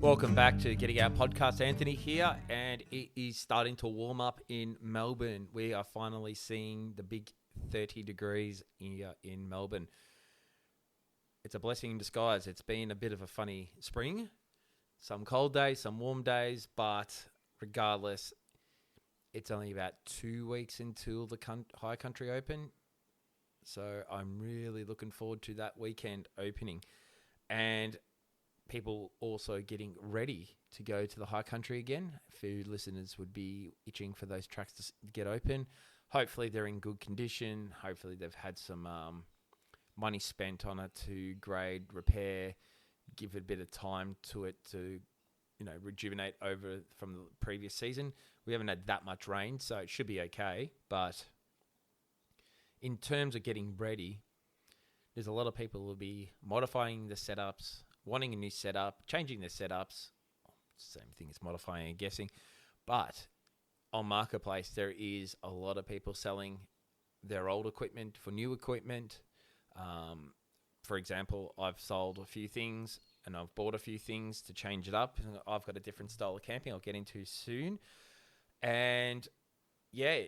Welcome back to Getting Out Podcast. Anthony here, and it is starting to warm up in Melbourne. We are finally seeing the big 30 degrees here in Melbourne. It's a blessing in disguise. It's been a bit of a funny spring. Some cold days, some warm days, but regardless, it's only about 2 weeks until the High Country Open. So I'm really looking forward to that weekend opening. And people also getting ready to go to the High Country again. A few listeners would be itching for those tracks to get open. Hopefully they're in good condition. Hopefully they've had some money spent on it to grade, repair, give it a bit of time to it to, rejuvenate over from the previous season. We haven't had that much rain, so it should be okay. But in terms of getting ready, there's a lot of people who will be modifying the setups, wanting a new setup, changing their setups. Same thing as modifying and guessing. But on Marketplace, there is a lot of people selling their old equipment for new equipment. For example, I've sold a few things and I've bought a few things to change it up. I've got a different style of camping I'll get into soon. And yeah,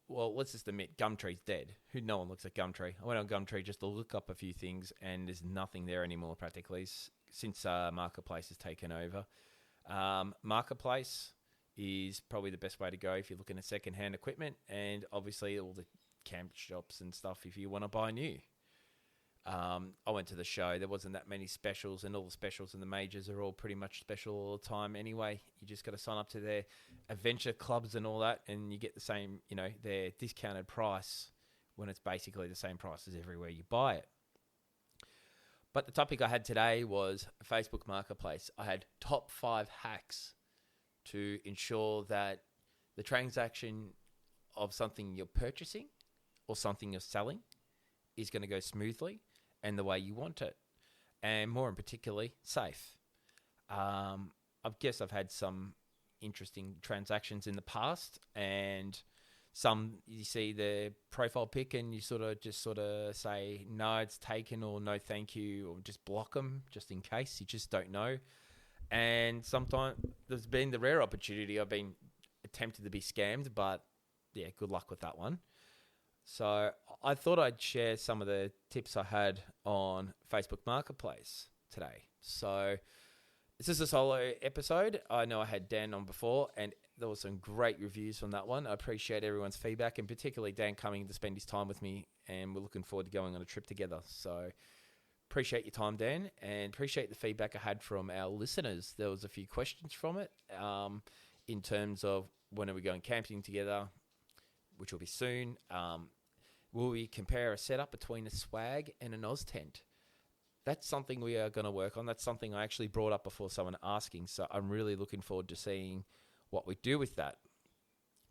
well, let's just admit, Gumtree's dead. No one looks at Gumtree. I went on Gumtree just to look up a few things, and there's nothing there anymore practically since Marketplace has taken over. Marketplace is probably the best way to go if you're looking at second-hand equipment, and obviously all the camp shops and stuff if you want to buy new. I went to the show. There wasn't that many specials, and all the specials and the majors are all pretty much special all the time anyway. You just got to sign up to their adventure clubs and all that, and you get the same, their discounted price when it's basically the same price as everywhere you buy it. But the topic I had today was Facebook Marketplace. I had top 5 hacks to ensure that the transaction of something you're purchasing or something you're selling is going to go smoothly and the way you want it, and more in particularly, safe. I guess I've had some interesting transactions in the past, and some you see the profile pic and you sort of say, no, it's taken, or no, thank you, or just block them just in case. You just don't know. And sometimes there's been the rare opportunity I've been tempted to be scammed, but yeah, good luck with that one. So I thought I'd share some of the tips I had on Facebook Marketplace today. So this is a solo episode. I know I had Dan on before, and there were some great reviews on that one. I appreciate everyone's feedback, and particularly Dan coming to spend his time with me, and we're looking forward to going on a trip together. So appreciate your time, Dan, and appreciate the feedback I had from our listeners. There was a few questions from it in terms of when are we going camping together, which will be soon. Will we compare a setup between a swag and an Oz tent? That's something we are going to work on. That's something I actually brought up before someone asking. So I'm really looking forward to seeing what we do with that,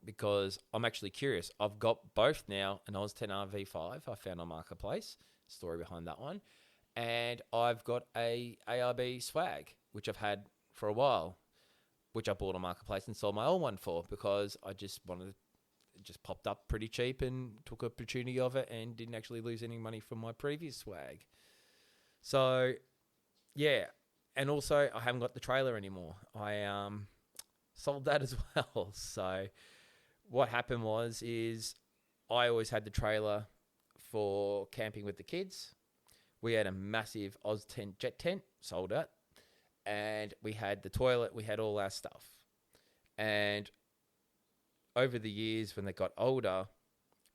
because I'm actually curious. I've got both now, an Oz 10 RV5 I found on Marketplace, story behind that one, and I've got a ARB swag, which I've had for a while, which I bought on Marketplace and sold my old one for, because I just wanted to. It just popped up pretty cheap and took opportunity of it and didn't actually lose any money from my previous swag. So, yeah. And also, I haven't got the trailer anymore. I sold that as well. So, what happened is I always had the trailer for camping with the kids. We had a massive Oz tent, jet tent, sold it. And we had the toilet. We had all our stuff. And over the years, when they got older,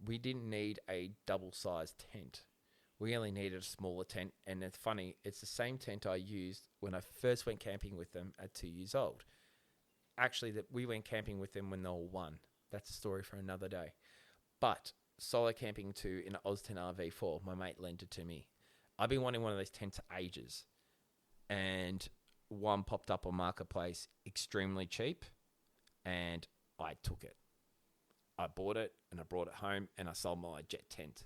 we didn't need a double-sized tent. We only needed a smaller tent. And it's funny, it's the same tent I used when I first went camping with them at 2 years old. Actually, that we went camping with them when they were 1. That's a story for another day. But solo camping to an Oz 10 RV4, my mate lent it to me. I've been wanting one of those tents for ages. And one popped up on Marketplace extremely cheap, and I took it. I bought it and I brought it home and I sold my jet tent.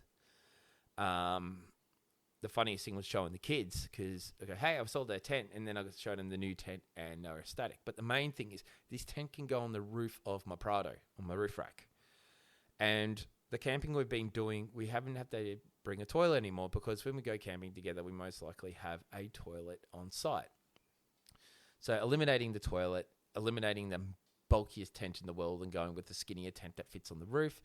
The funniest thing was showing the kids, because I go, hey, I've sold their tent, and then I showed them the new tent and they were ecstatic. But the main thing is this tent can go on the roof of my Prado, on my roof rack. And the camping we've been doing, we haven't had to bring a toilet anymore, because when we go camping together, we most likely have a toilet on site. So eliminating the toilet, eliminating the bulkiest tent in the world and going with the skinnier tent that fits on the roof.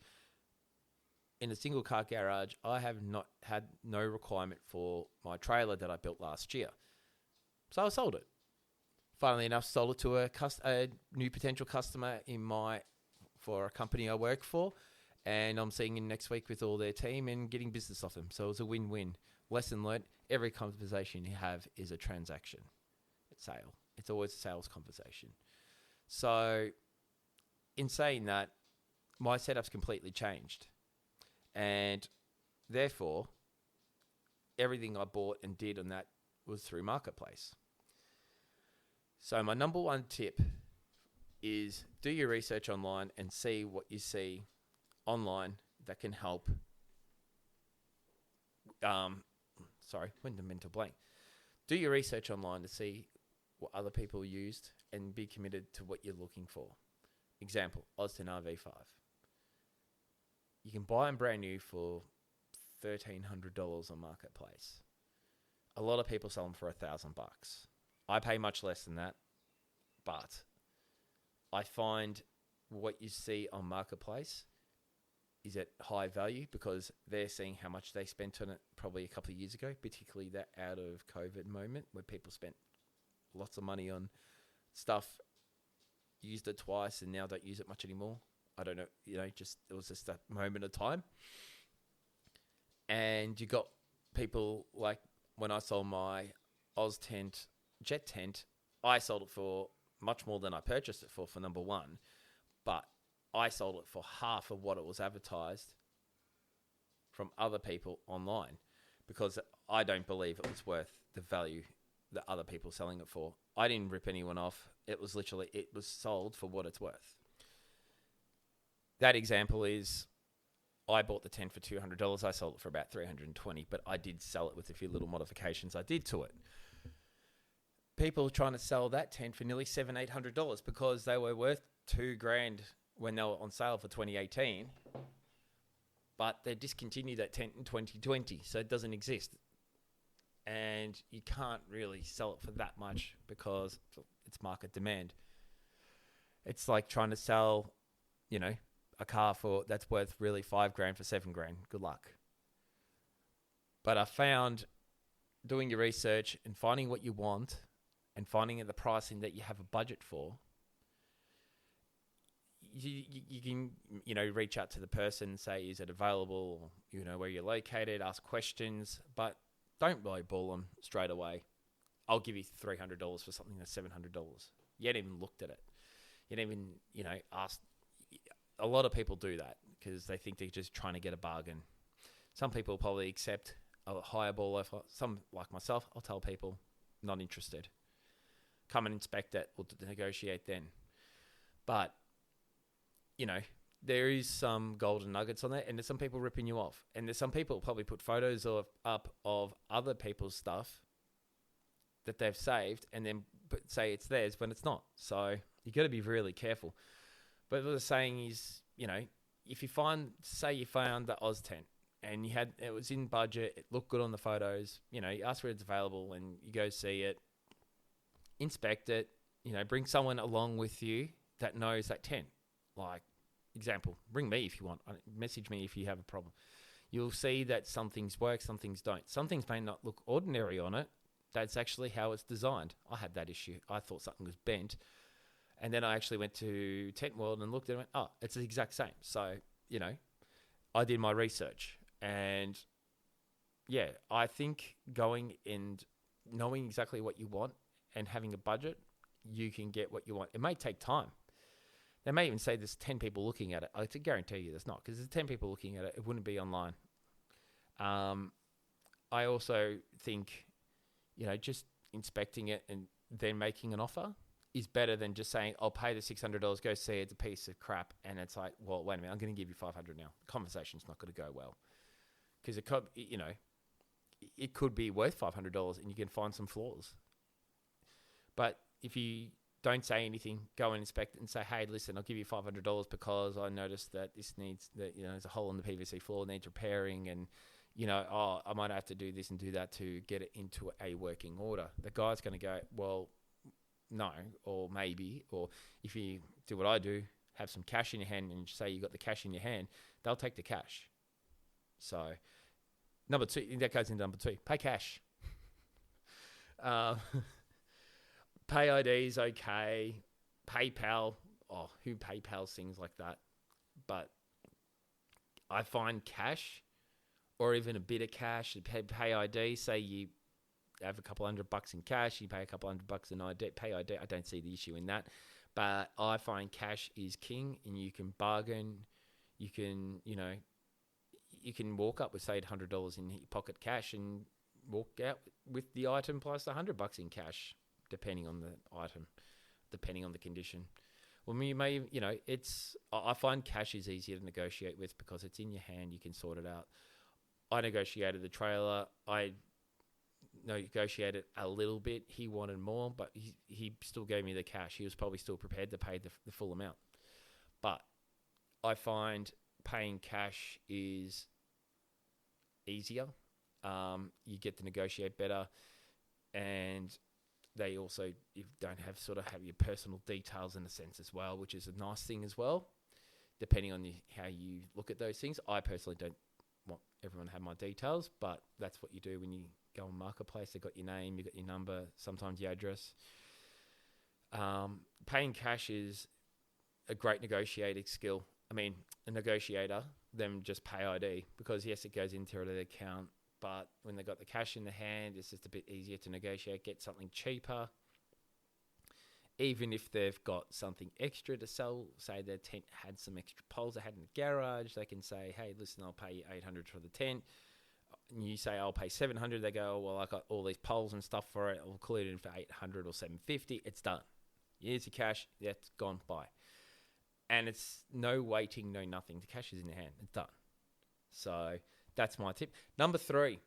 In a single car garage, I have not had no requirement for my trailer that I built last year. So I sold it. Funnily enough, sold it to a new potential customer for a company I work for. And I'm seeing him next week with all their team and getting business off them. So it was a win-win. Lesson learned, every conversation you have is a transaction. It's sale. It's always a sales conversation. So in saying that, my setup's completely changed. And therefore, everything I bought and did on that was through Marketplace. So my number one tip is do your research online and see what you see online that can help. Went to mental blank. Do your research online to see what other people used and be committed to what you're looking for. Example, Austin RV5. You can buy them brand new for $1,300 on Marketplace. A lot of people sell them for $1,000. I pay much less than that, but I find what you see on Marketplace is at high value because they're seeing how much they spent on it probably a couple of years ago, particularly that out of COVID moment where people spent lots of money on stuff, used it twice and now don't use it much anymore. I don't know, it was just that moment of time. And you got people like when I sold my Oz tent, jet tent, I sold it for much more than I purchased it for number one, but I sold it for half of what it was advertised from other people online because I don't believe it was worth the value that other people selling it for. I didn't rip anyone off. It was sold for what it's worth. That example is I bought the tent for $200. I sold it for about $320, but I did sell it with a few little modifications I did to it. People trying to sell that tent for nearly $700-800 because they were worth $2,000 when they were on sale for 2018, but they discontinued that tent in 2020, so it doesn't exist. And you can't really sell it for that much because it's market demand. It's like trying to sell, a car that's worth really $5,000 for $7,000. Good luck. But I found doing your research and finding what you want and finding the pricing that you have a budget for, you can, reach out to the person and say, is it available? Where you're located, ask questions, but don't lowball them straight away. I'll give you $300 for something that's $700. You haven't even looked at it. You haven't even, asked. A lot of people do that because they think they're just trying to get a bargain. Some people probably accept a higher ball offer. Some, like myself, I'll tell people, not interested. Come and inspect it. We'll negotiate then. But, there is some golden nuggets on there, and there's some people ripping you off. And there's some people probably put photos up of other people's stuff that they've saved and then say it's theirs when it's not. So you got to be really careful. But what I'm saying is, if you say you found the Oz tent and it was in budget, it looked good on the photos, you ask where it's available and you go see it, inspect it, bring someone along with you that knows that tent. Like, example, bring me if you want. Message me if you have a problem. You'll see that some things work, some things don't. Some things may not look ordinary on it. That's actually how it's designed. I had that issue. I thought something was bent. And then I actually went to Tent World and looked at it and went, it's the exact same. So, I did my research. And, yeah, I think going and knowing exactly what you want and having a budget, you can get what you want. It may take time. They may even say there's 10 people looking at it. I can guarantee you there's not, because there's 10 people looking at it. It wouldn't be online. I also think, just inspecting it and then making an offer is better than just saying, I'll pay the $600, go see it, it's a piece of crap. And it's like, well, wait a minute, I'm going to give you $500 now. The conversation's not going to go well. Because it could be worth $500 and you can find some flaws. But if you don't say anything, go and inspect it and say, hey, listen, I'll give you $500 because I noticed that there's a hole in the PVC floor, needs repairing, and, I might have to do this and do that to get it into a working order. The guy's going to go, well, no, or maybe, or if you do what I do, have some cash in your hand and say you got the cash in your hand, they'll take the cash. So number two, that goes into number two, pay cash. Pay ID is okay. PayPal, who PayPals things like that? But I find cash, or even a bit of cash, pay ID. Say you have a couple $100 in cash, you pay a couple $100 in ID, pay ID. I don't see the issue in that, but I find cash is king, and you can bargain. You can, you can walk up with say $100 in your pocket cash and walk out with the item plus $100 in cash, depending on the item, depending on the condition. Well, you may, I find cash is easier to negotiate with because it's in your hand. You can sort it out. I negotiated the trailer. I negotiated a little bit. He wanted more, but he still gave me the cash. He was probably still prepared to pay the full amount. But I find paying cash is easier. You get to negotiate better, and they also don't have your personal details in a sense as well, which is a nice thing as well, depending on how you look at those things. I personally don't want everyone to have my details, but that's what you do when you go on Marketplace. They've got your name, you've got your number, sometimes your address. Paying cash is a great negotiating skill. I mean, a negotiator, them just pay ID, because yes, it goes into their account, but when they've got the cash in the hand, it's just a bit easier to negotiate, get something cheaper. Even if they've got something extra to sell, say their tent had some extra poles they had in the garage, they can say, hey, listen, I'll pay you $800 for the tent. And you say, I'll pay $700. They go, well, I got all these poles and stuff for it. I'll clear it in for $800 or $750. It's done. Here's your cash. That's gone by. And it's no waiting, no nothing. The cash is in your hand. It's done. So that's my tip. Number 3,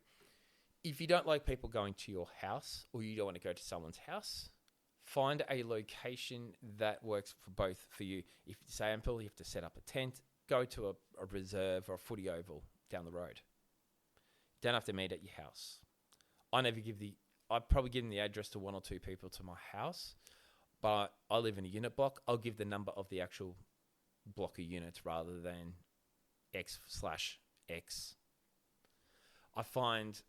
if you don't like people going to your house, or you don't want to go to someone's house, find a location that works for both for you. If, say, you have to set up a tent, go to a reserve or a footy oval down the road. Don't have to meet at your house. I'd probably give them the address to 1 or 2 people to my house, but I live in a unit block. I'll give the number of the actual block of units rather than X/X. I find,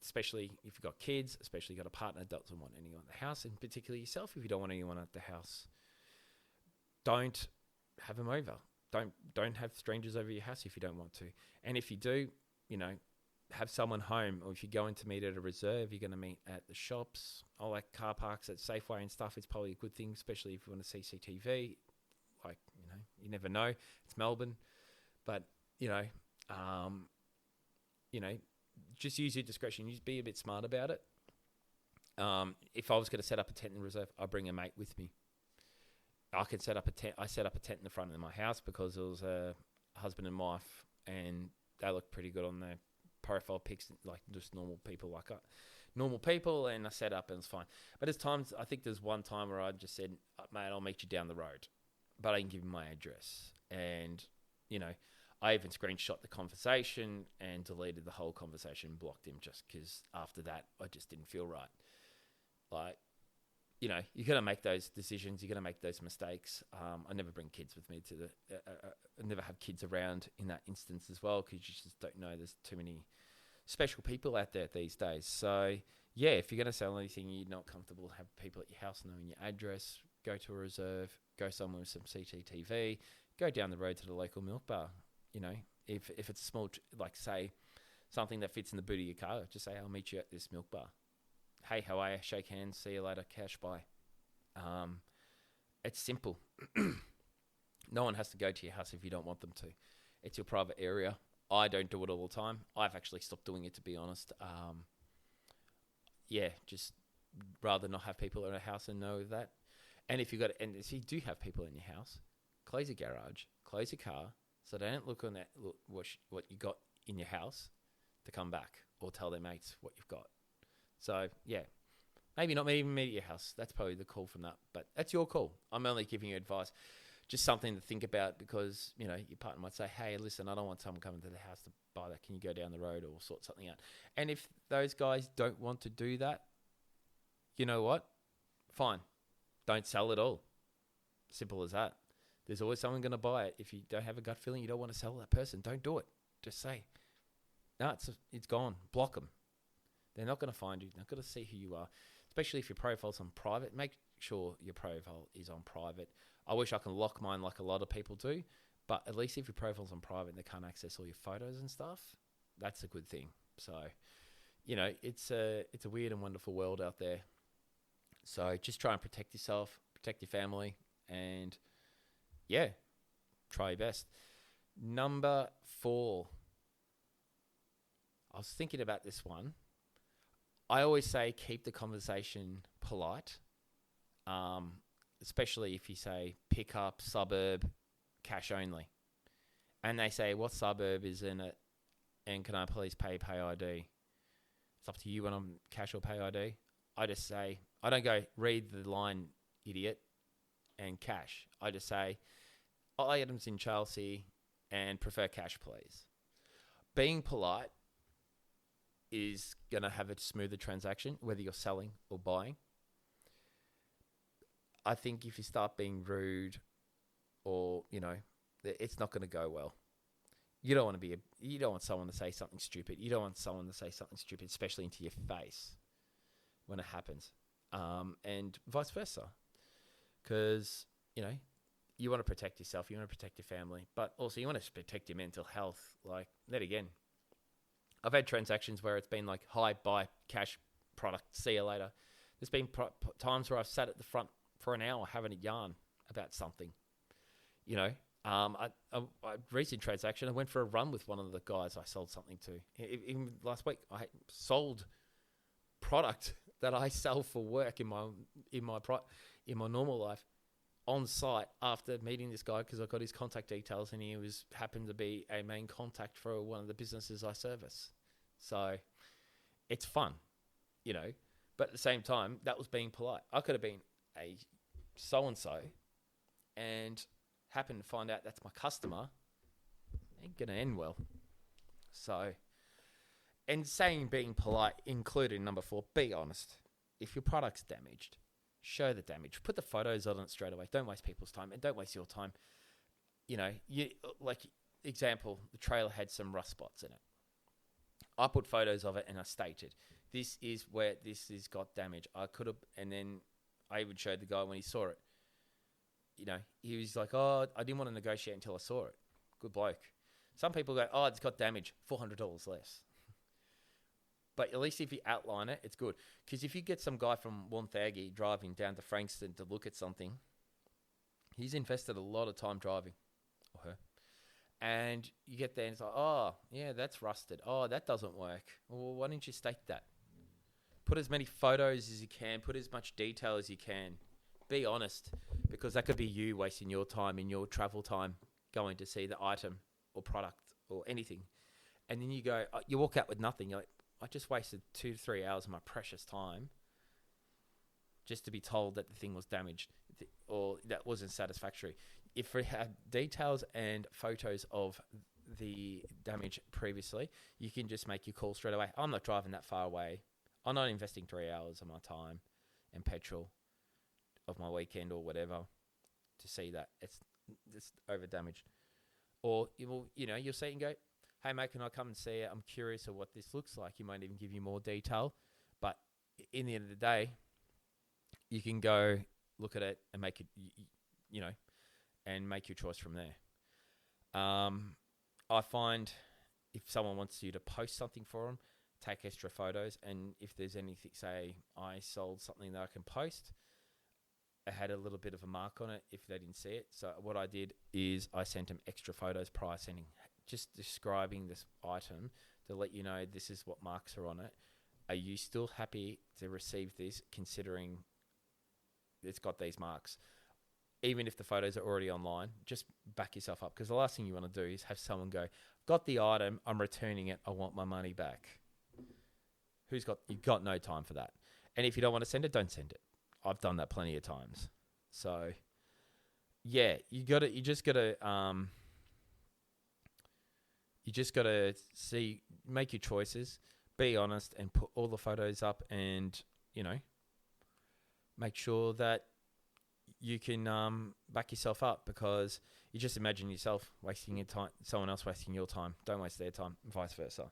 especially if you've got kids, especially you've got a partner that doesn't want anyone at the house, and particularly yourself, if you don't want anyone at the house, don't have them over. Don't have strangers over your house if you don't want to. And if you do, have someone home, or if you're going to meet at a reserve, you're going to meet at the shops, or like car parks at Safeway and stuff. It's probably a good thing, especially if you want to see CCTV. You never know. It's Melbourne, but just use your discretion. You just be a bit smart about it. If I was going to set up a tent in the reserve, I'd bring a mate with me. I could set up a tent. I set up a tent in the front of my house because it was a husband and wife, and they looked pretty good on their profile pics, like just normal people, and I set up and it's fine. But there's times, I think there's one time where I just said, mate, I'll meet you down the road, but I can give him my address. And, I even screenshot the conversation and deleted the whole conversation, blocked him, just because after that, I just didn't feel right. You're going to make those decisions. You're going to make those mistakes. I never bring kids with me I never have kids around in that instance as well, because you just don't know. There's too many special people out there these days. So, yeah, if you're going to sell anything, you're not comfortable, have people at your house knowing your address, go to a reserve, go somewhere with some CCTV, go down the road to the local milk bar. If it's a small, say, something that fits in the boot of your car, just say, I'll meet you at this milk bar. Hey, how are you? Shake hands. See you later. Cash, bye. It's simple. No one has to go to your house if you don't want them to. It's your private area. I don't do it all the time. I've actually stopped doing it, to be honest. Just rather not have people in a house and know that. And if you do have people in your house, close your garage, close your car, so they don't look on that what you got in your house to come back or tell their mates what you've got. So, yeah, maybe not even meet at your house. That's probably the call from that. But that's your call. I'm only giving you advice. Just something to think about, because, your partner might say, hey, listen, I don't want someone coming to the house to buy that. Can you go down the road or sort something out? And if those guys don't want to do that, you know what? Fine. don't sell at all. Simple as that. There's always someone going to buy it. If you don't have a gut feeling, you don't want to sell that person, don't do it. Just say, no, it's gone. Block them. They're not going to find you. They're not going to see who you are. Especially if your profile's on private. Make sure your profile is on private. I wish I can lock mine like a lot of people do. But at least if your profile's on private and they can't access all your photos and stuff, that's a good thing. So, it's a weird and wonderful world out there. So just try and protect yourself, protect your family, and try your best. Number 4. I was thinking about this one. I always say keep the conversation polite, especially if you say pick up, suburb, cash only. And they say, what suburb is in it? And can I please pay ID? It's up to you when I'm cash or pay ID. I just say, I don't go read the line, idiot, and cash. I just say, items in Chelsea and prefer cash, please. Being polite is going to have a smoother transaction, whether you're selling or buying. I think if you start being rude or, it's not going to go well. You don't want someone to say something stupid. You don't want someone to say something stupid, especially into your face when it happens. And vice versa. Because, you want to protect yourself. You want to protect your family. But also you want to protect your mental health. Like, that again. I've had transactions where it's been like, hi, buy, cash, product, see you later. There's been times where I've sat at the front for an hour having a yarn about something. A recent transaction, I went for a run with one of the guys I sold something to. Even last week, I sold product that I sell for work in my normal life on site after meeting this guy because I got his contact details and he happened to be a main contact for one of the businesses I service. So it's fun, But at the same time, that was being polite. I could have been a so-and-so and happened to find out that's my customer. Ain't going to end well. So, and saying being polite included number 4, be honest. If your product's damaged, show the damage. Put the photos on it straight away. Don't waste people's time and don't waste your time. Example, the trailer had some rust spots in it. I put photos of it and I stated, this is where this has got damage. And then I even showed the guy when he saw it. He was like, oh, I didn't want to negotiate until I saw it. Good bloke. Some people go, oh, it's got damage, $400 less. But at least if you outline it, it's good. Because if you get some guy from Wonthaggi driving down to Frankston to look at something, he's invested a lot of time driving. Or her. And you get there and it's like, oh, yeah, that's rusted. Oh, that doesn't work. Well, why didn't you state that? Put as many photos as you can. Put as much detail as you can. Be honest, because that could be you wasting your time in your travel time going to see the item or product or anything. And then you walk out with nothing. You're like, I just wasted 2 to 3 hours of my precious time just to be told that the thing was damaged or that wasn't satisfactory. If we had details and photos of the damage previously, you can just make your call straight away. I'm not driving that far away. I'm not investing 3 hours of my time and petrol of my weekend or whatever to see that it's over damaged. Or you'll see it and go, hey mate, can I come and see it? I'm curious of what this looks like. He might even give you more detail. But in the end of the day, you can go look at it and make it, and make your choice from there. I find if someone wants you to post something for them, take extra photos. And if there's anything, say I sold something that I can post, it had a little bit of a mark on it if they didn't see it. So what I did is I sent them extra photos prior sending, just describing this item to let you know this is what marks are on it. Are you still happy to receive this considering it's got these marks? Even if the photos are already online, just back yourself up. Because the last thing you want to do is have someone go, got the item, I'm returning it, I want my money back. You've got no time for that. And if you don't want to send it, don't send it. I've done that plenty of times. So, yeah, you just gotta make your choices, be honest, and put all the photos up, and make sure that you can back yourself up, because you just imagine yourself wasting your time, someone else wasting your time. Don't waste their time, and vice versa.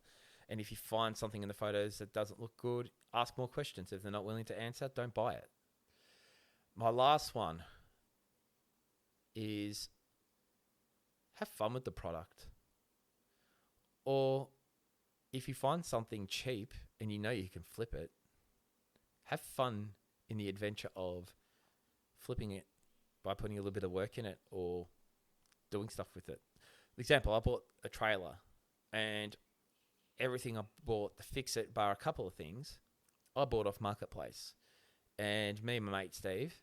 And if you find something in the photos that doesn't look good, ask more questions. If they're not willing to answer, don't buy it. My last one is have fun with the product. Or if you find something cheap and you know you can flip it, have fun in the adventure of flipping it by putting a little bit of work in it or doing stuff with it. For example, I bought a trailer, and everything I bought to fix it, bar a couple of things, I bought off Marketplace. And me and my mate Steve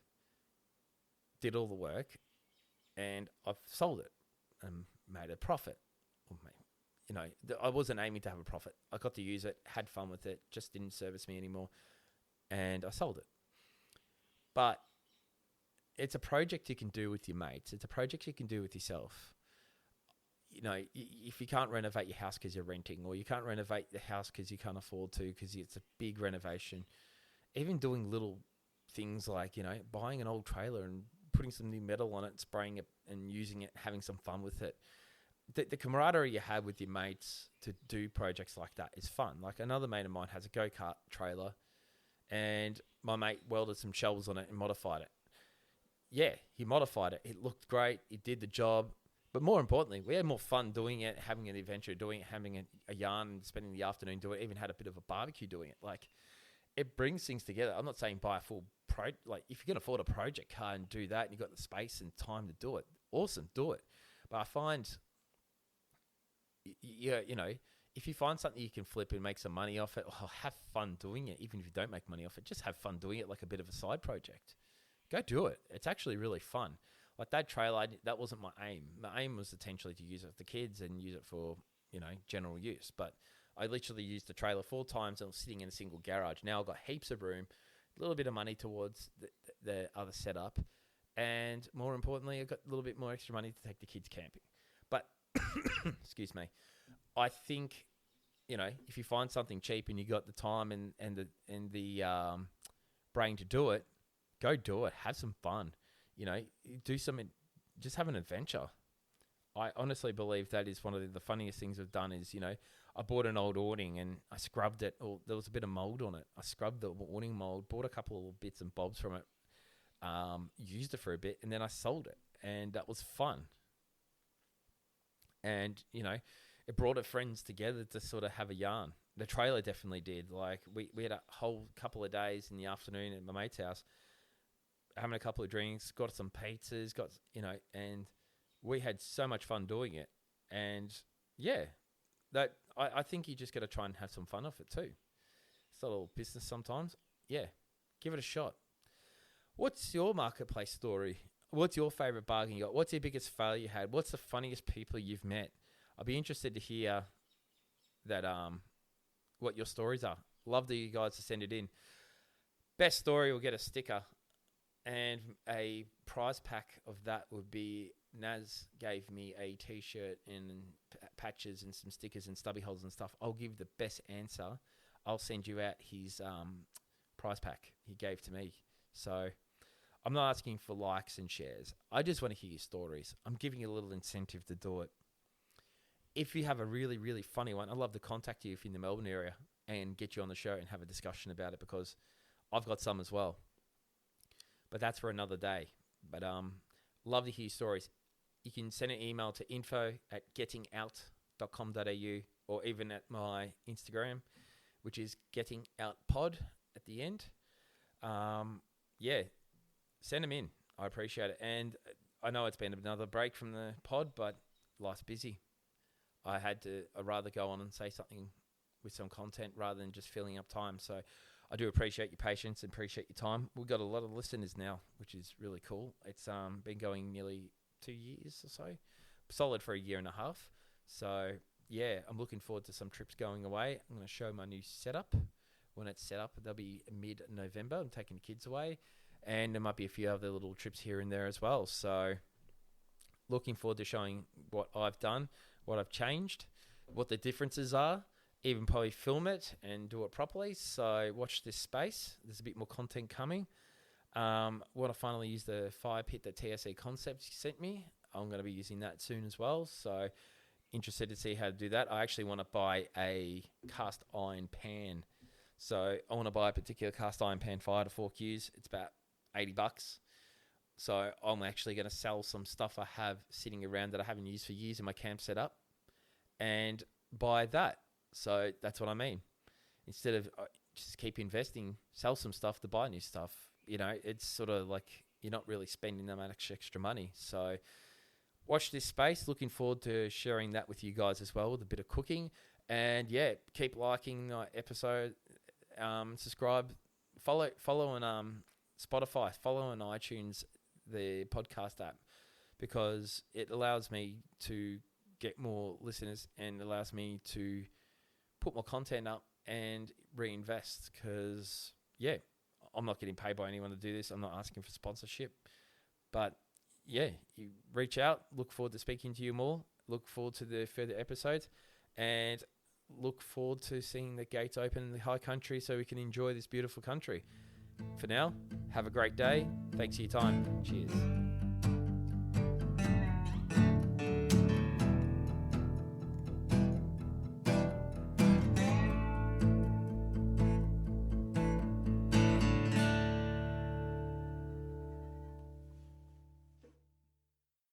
did all the work, and I've sold it and made a profit. I wasn't aiming to have a profit. I got to use it, had fun with it, just didn't service me anymore, and I sold it. But it's a project you can do with your mates. It's a project you can do with yourself. If you can't renovate your house because you're renting, or you can't renovate the house because you can't afford to because it's a big renovation, even doing little things like, buying an old trailer and putting some new metal on it, spraying it and using it, having some fun with it. The camaraderie you have with your mates to do projects like that is fun. Like, another mate of mine has a go-kart trailer, and my mate welded some shelves on it and modified it. Yeah, he modified it. It looked great. It did the job. But more importantly, we had more fun doing it, having an adventure, doing it, having a yarn, and spending the afternoon doing it. Even had a bit of a barbecue doing it. Like, it brings things together. I'm not saying buy a full if you can afford a project car and do that, and you've got the space and time to do it, awesome, do it. But I find, if you find something you can flip and make some money off it, have fun doing it. Even if you don't make money off it, just have fun doing it, like a bit of a side project. Go do it. It's actually really fun. Like that trailer, that wasn't my aim. My aim was potentially to use it for the kids and use it for, general use. But I literally used the trailer 4 times and I was sitting in a single garage. Now I've got heaps of room, a little bit of money towards the other setup. And more importantly, I've got a little bit more extra money to take the kids camping. But, excuse me, I think, if you find something cheap and you got the time and the brain to do it, go do it. Have some fun. Do something, just have an adventure. I honestly believe that is one of the funniest things I've done is, I bought an old awning and I scrubbed it, or there was a bit of mold on it. I scrubbed the awning mold, bought a couple of bits and bobs from it, used it for a bit, and then I sold it. And that was fun. And, it brought our friends together to sort of have a yarn. The trailer definitely did. Like, we had a whole couple of days in the afternoon at my mate's house, having a couple of drinks, got some pizzas, and we had so much fun doing it. And yeah, that I think you just got to try and have some fun off it too. It's a little business sometimes. Yeah, give it a shot. What's your marketplace story? What's your favorite bargain you got? What's your biggest failure you had? What's the funniest people you've met? I'll be interested to hear that what your stories are. Love that you guys to send it in. Best story will get a sticker. And a prize pack of that would be, Naz gave me a T-shirt and patches and some stickers and stubby holes and stuff. I'll give the best answer. I'll send you out his prize pack he gave to me. So I'm not asking for likes and shares. I just want to hear your stories. I'm giving you a little incentive to do it. If you have a really, really funny one, I'd love to contact you if you're in the Melbourne area and get you on the show and have a discussion about it, because I've got some as well. But that's for another day. But love to hear stories. You can send an email to info@gettingout.com.au, or even at my Instagram, which is gettingoutpod at the end. Yeah, send them in. I appreciate it. And I know it's been another break from the pod, but life's busy. I'd rather go on and say something with some content rather than just filling up time. So I do appreciate your patience and appreciate your time. We've got a lot of listeners now, which is really cool. It's been going nearly 2 years or so, solid for 1.5 years. So yeah, I'm looking forward to some trips going away. I'm going to show my new setup. When it's set up, they'll be mid-November. I'm taking the kids away, and there might be a few other little trips here and there as well. So looking forward to showing what I've done, what I've changed, what the differences are. Even probably film it and do it properly. So watch this space. There's a bit more content coming. Want to finally use the fire pit that TSE Concepts sent me. I'm going to be using that soon as well. So interested to see how to do that. I actually want to buy a cast iron pan. So I want to buy a particular cast iron pan for 4Qs. It's about $80. So I'm actually going to sell some stuff I have sitting around that I haven't used for years in my camp setup and buy that. So that's what I mean. Instead of just keep investing, sell some stuff to buy new stuff. You know, it's sort of like you're not really spending that much extra money. So watch this space. Looking forward to sharing that with you guys as well with a bit of cooking. And yeah, keep liking the episode. Subscribe, follow on Spotify, follow on iTunes, the podcast app, because it allows me to get more listeners and allows me to put more content up and reinvest. Because yeah, I'm not getting paid by anyone to do this. I'm not asking for sponsorship, but yeah, you reach out. Look forward to speaking to you more. Look forward to the further episodes, and look forward to seeing the gates open in the high country so we can enjoy this beautiful country. For now, have a great day. Thanks for your time. Cheers.